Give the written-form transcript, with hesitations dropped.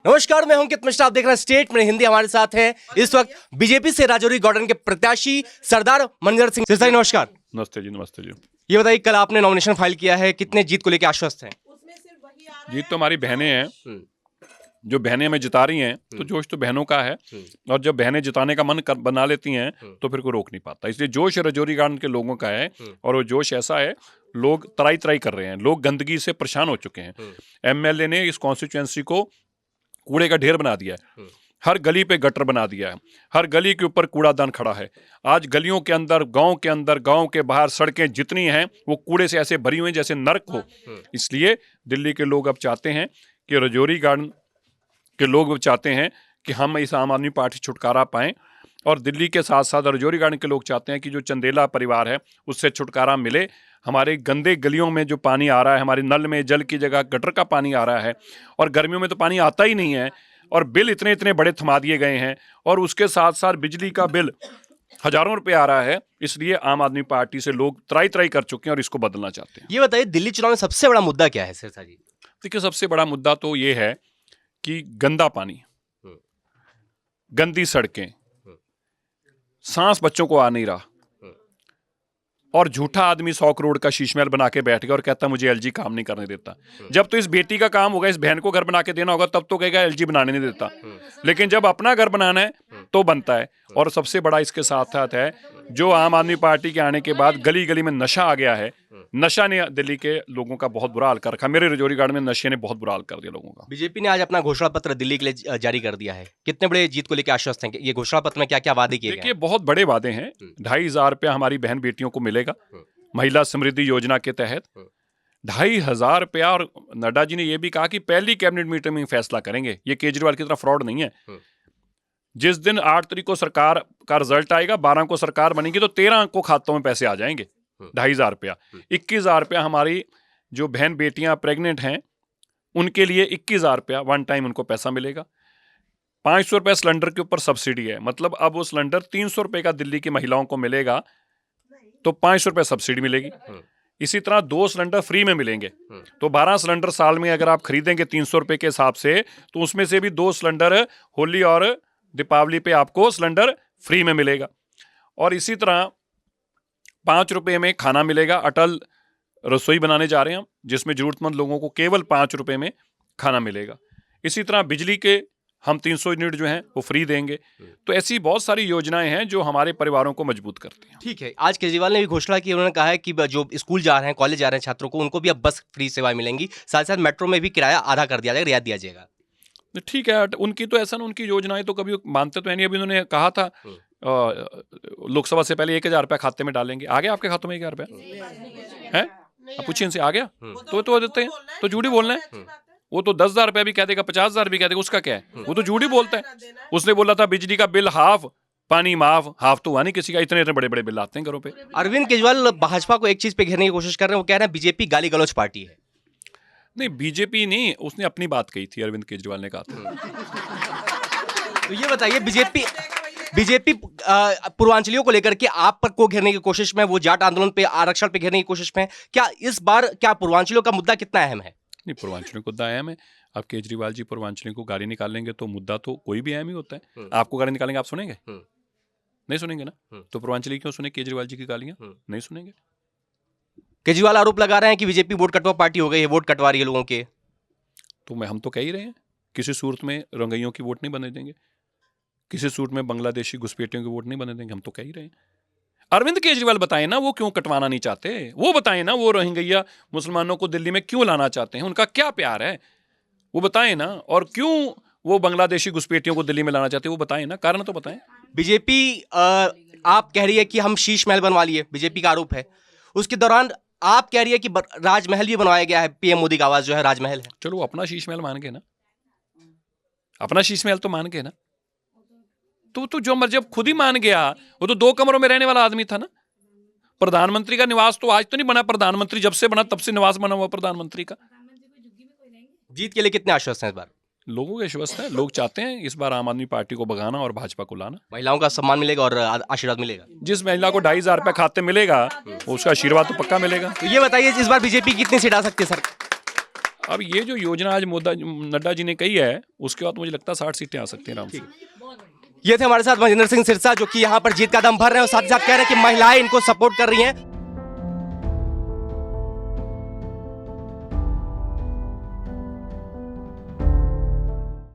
नमस्कार, मैं हूं अंकित मिश्रा। आप देख रहे हैं स्टेट में हिंदी। हमारे साथ हैं इस वक्त बीजेपी से राजौरी गॉर्डन के प्रत्याशी सरदार मनगढ़ सिंह सिरसाई। नमस्कार। नमस्ते जी। नमस्ते जी। ये बताइए, कल आपने नॉमिनेशन फाइल किया है, कितने जीत को लेकर आश्वस्त हैं? जीत तो हमारी बहनें हैं, जो बहनें हमें जिता रही हैं, तो जोश तो बहनों का है। और जब बहनें जिताने का मन बना लेती हैं तो फिर कोई रोक नहीं पाता। इसलिए जोश राजौरी गार्डन के लोगों का है, और वो जोश ऐसा है, लोग तराई तराई कर रहे हैं। लोग गंदगी से परेशान हो चुके हैं। एमएलए ने इस कॉन्स्टिट्यूएंसी को कूड़े का ढेर बना दिया है। हर गली पे गटर बना दिया है, हर गली के ऊपर कूड़ादान खड़ा है। आज गलियों के अंदर, गांव के बाहर सड़कें जितनी हैं वो कूड़े से ऐसे भरी हुई जैसे नर्क हो। इसलिए दिल्ली के लोग अब चाहते हैं कि राजौरी गार्डन के लोग चाहते हैं कि हम इस आम आदमी पार्टी छुटकारा पाएं, और दिल्ली के साथ साथ राजौरी गार्डन के लोग चाहते हैं कि जो चंदेला परिवार है उससे छुटकारा मिले। हमारे गंदे गलियों में जो पानी आ रहा है, हमारे नल में जल की जगह गटर का पानी आ रहा है, और गर्मियों में तो पानी आता ही नहीं है, और बिल इतने इतने बड़े थमा दिए गए हैं, और उसके साथ साथ बिजली का बिल हजारों रुपए आ रहा है। इसलिए आम आदमी पार्टी से लोग त्राई त्राई कर चुके हैं और इसको बदलना चाहते हैं। ये बताइए, दिल्ली चुनाव में सबसे बड़ा मुद्दा क्या है सिरसा जी? देखिए, सबसे बड़ा मुद्दा तो ये है कि गंदा पानी, गंदी सड़कें, सांस बच्चों को आ नहीं रहा, और झूठा आदमी 100 करोड़ का शीश महल बना के बैठ गया और कहता मुझे एलजी काम नहीं करने देता। जब तो इस बेटी का काम होगा, इस बहन को घर बना के देना होगा, तब तो कहेगा एलजी बनाने नहीं देता। लेकिन जब अपना घर बनाना है तो बनता है। और सबसे बड़ा इसके साथ साथ है, जो आम आदमी पार्टी के आने के बाद गली गली में नशा आ गया है। नशा ने दिल्ली के लोगों का बहुत बुरा हाल कर रखा। मेरे राजौरी गार्डन में नशे ने बहुत बुरा हाल कर दिया लोगों का। बीजेपी ने आज अपना घोषणा पत्र दिल्ली के लिए जारी कर दिया है। कितने बड़े जीत को लेकर आश्वस्त हैं? ये घोषणा पत्र में क्या क्या वादे किए गए? देखिए, बहुत बड़े वादे हैं। 2,500 रुपया हमारी बहन बेटियों को मिलेगा महिला समृद्धि योजना के तहत। 2,500 रुपया। और नड्डा जी ने यह भी कहा कि पहली कैबिनेट मीटिंग में फैसला करेंगे। ये केजरीवाल की तरह फ्रॉड नहीं है। जिस दिन 8 तारीख को सरकार का रिजल्ट आएगा, 12 को सरकार बनेगी, तो 13 को खातों में पैसे आ जाएंगे। 2,500 रुपया। 21,000 रुपया हमारी जो बहन बेटियां प्रेग्नेंट हैं उनके लिए 21,000 रुपया वन टाइम उनको पैसा मिलेगा। 500 रुपये सिलेंडर के ऊपर सब्सिडी है। मतलब अब वो सिलेंडर 300 रुपये का दिल्ली की महिलाओं को मिलेगा, तो 500 रुपये सब्सिडी मिलेगी। इसी तरह 2 सिलेंडर फ्री में मिलेंगे। तो 12 सिलेंडर साल में अगर आप खरीदेंगे 300 रुपये के हिसाब से, तो उसमें से भी 2 सिलेंडर होली और दीपावली पे आपको सिलेंडर फ्री में मिलेगा। और इसी तरह 5 रुपये में खाना मिलेगा। अटल रसोई बनाने जा रहे हैं हम, जिसमें जरूरतमंद लोगों को केवल 5 रुपये में खाना मिलेगा। इसी तरह बिजली के हम 300 यूनिट जो हैं वो फ्री देंगे। तो ऐसी बहुत सारी योजनाएं हैं जो हमारे परिवारों को मजबूत करती हैं। ठीक है, आज केजरीवाल ने भी घोषणा की। उन्होंने कहा है कि जो स्कूल जा रहे हैं, कॉलेज जा रहे हैं छात्रों को, उनको भी अब बस फ्री सेवाएं मिलेंगी। साथ साथ मेट्रो में भी किराया आधा कर दिया जाएगा, रियायत दिया जाएगा। ठीक है, उनकी तो ऐसा ना, उनकी योजनाएं तो कभी मानते तो है नहीं। अभी उन्होंने कहा था लोकसभा से पहले 1,000 रुपया खाते में डालेंगे। आ गया आपके खातों में 1,000 रुपया? है, आप पूछिए इनसे, आ गया? तो देते हैं। तो झूठ ही बोलना है। वो तो 10,000 रुपया भी कह देगा, 50,000 भी कह देगा, उसका क्या है? वो तो झूठ ही बोलता है। उसने बोला था बिजली का बिल हाफ, पानी माफ। हाफ तो हुआ नहीं किसी का। इतने इतने बड़े बड़े बिल आते हैं घरों पे। अरविंद केजरीवाल भाजपा को एक चीज पे घेरने की कोशिश कर रहे हैं। वो कह रहे हैं बीजेपी गाली गलौज पार्टी है। नहीं, बीजेपी नहीं, उसने अपनी बात कही थी। अरविंद केजरीवाल ने कहा था। तो ये बताइए, बीजेपी पूर्वांचलियों को लेकर के आप पर को घेरने की कोशिश में, वो जाट आंदोलन पे, आरक्षण पे घेरने की कोशिश में, क्या इस बार क्या पूर्वांचलियों का मुद्दा कितना अहम है? नहीं, पूर्वांचलियों को मुद्दा अहम है। अब केजरीवाल जी पूर्वांचलियों को गाली निकालेंगे तो मुद्दा तो कोई भी अहम ही होता है। आपको गाली निकालेंगे, आप सुनेंगे? नहीं सुनेंगे ना। तो पूर्वांचली क्यों सुने केजरीवाल जी की गालियां? नहीं सुनेंगे। केजरीवाल आरोप लगा रहे हैं कि बीजेपी वोट कटवा पार्टी हो गई है, वोट कटवा रही है लोगों के। तो हम तो कह ही रहे हैं, किसी सूरत में रंगइयों की वोट नहीं बनने देंगे, किसी सूरत में बांग्लादेशी घुसपैठियों की वोट नहीं बनने देंगे। हम तो कह ही रहे हैं। अरविंद केजरीवाल बताएं ना, वो क्यों कटवाना नहीं चाहते? वो बताएं ना, वो रोहिंग्या मुसलमानों को दिल्ली में क्यों लाना चाहते हैं? उनका क्या प्यार है, वो बताएं ना। और क्यों वो बांग्लादेशी घुसपैठियों को दिल्ली में लाना चाहते हैं, वो बताएं ना, कारण तो बताएं। बीजेपी आप कह रही है कि हम शीश महल बनवा लिए, बीजेपी का आरोप है। उसके दौरान आप कह रही है कि राजमहल भी बनवाया गया है, पीएम मोदी का आवास जो है राजमहल है। चलो, अपना शीश महल मान के ना, अपना शीश महल तो मान के ना। तो जो मर्जी, जब खुद ही मान गया, वो तो 2 कमरों में रहने वाला आदमी था ना। प्रधानमंत्री का निवास तो आज तो नहीं बना, प्रधानमंत्री जब से बना तब से निवास बना हुआ प्रधानमंत्री का। जीत के लिए कितने आश्वस्त हैं इस बार? लोगों के आश्वस्त है। लोग चाहते हैं इस बार आम आदमी पार्टी को भगाना और भाजपा को लाना। महिलाओं का सम्मान मिलेगा और आशीर्वाद मिलेगा। जिस महिला को 2,500 रुपया खाते मिलेगा, उसका आशीर्वाद तो पक्का मिलेगा। तो ये बताइए, इस बार बीजेपी कितनी सीट आ सकती है सर? अब ये जो योजना आज नड्डा जी ने कही है, उसके बाद मुझे लगता है 60 सीटें आ सकती हैं आराम से। ये थे हमारे साथ महेंद्र सिंह सिरसा, जो कि यहाँ पर जीत का दम भर रहे हैं और साथ ही साथ कह रहे हैं कि महिलाएं इनको सपोर्ट कर रही हैं।